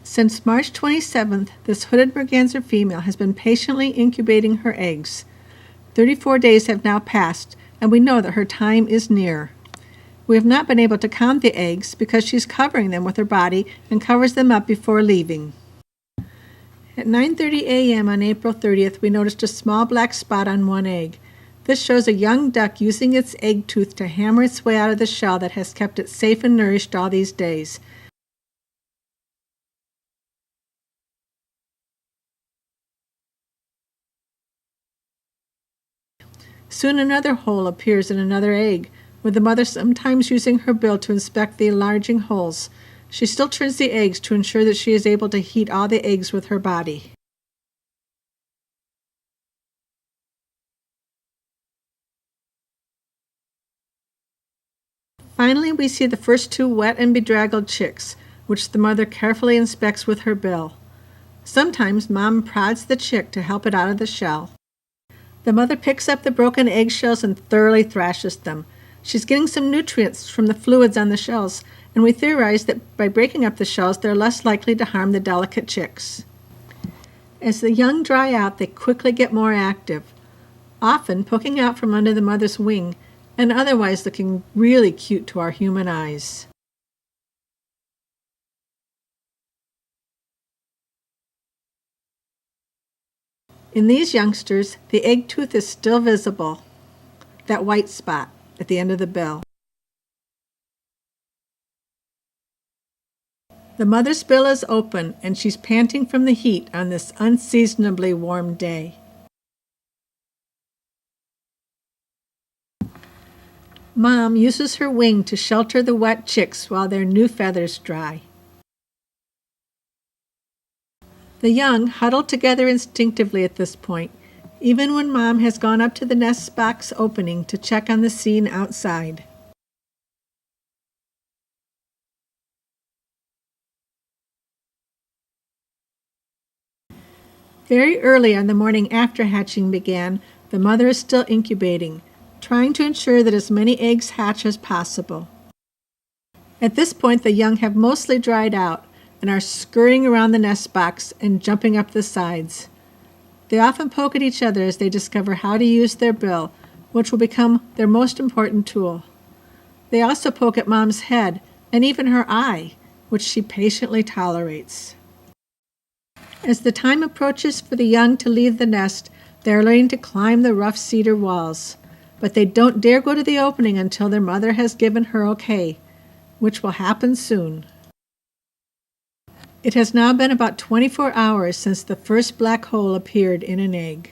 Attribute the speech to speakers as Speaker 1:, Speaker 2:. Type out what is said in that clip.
Speaker 1: Since March 27th, this hooded merganser female has been patiently incubating her eggs. 34 days have now passed, and we know that her time is near. We have not been able to count the eggs because she's covering them with her body and covers them up before leaving. At 9:30 a.m. on April 30th, we noticed a small black spot on one egg. This shows a young duck using its egg tooth to hammer its way out of the shell that has kept it safe and nourished all these days. Soon another hole appears in another egg, with the mother sometimes using her bill to inspect the enlarging holes. She still turns the eggs to ensure that she is able to heat all the eggs with her body. Finally, we see the first two wet and bedraggled chicks, which the mother carefully inspects with her bill. Sometimes Mom prods the chick to help it out of the shell. The mother picks up the broken eggshells and thoroughly thrashes them. She's getting some nutrients from the fluids on the shells, and we theorize that by breaking up the shells, they're less likely to harm the delicate chicks. As the young dry out, they quickly get more active, often poking out from under the mother's wing and otherwise looking really cute to our human eyes. In these youngsters, the egg tooth is still visible, that white spot at the end of the bill. The mother's bill is open and she's panting from the heat on this unseasonably warm day. Mom uses her wing to shelter the wet chicks while their new feathers dry. The young huddle together instinctively at this point, even when Mom has gone up to the nest box opening to check on the scene outside. Very early on the morning after hatching began, the mother is still incubating, trying to ensure that as many eggs hatch as possible. At this point, the young have mostly dried out and are scurrying around the nest box and jumping up the sides. They often poke at each other as they discover how to use their bill, which will become their most important tool. They also poke at Mom's head and even her eye, which she patiently tolerates. As the time approaches for the young to leave the nest, they are learning to climb the rough cedar walls, but they don't dare go to the opening until their mother has given her okay, which will happen soon. It has now been about 24 hours since the first black hole appeared in an egg.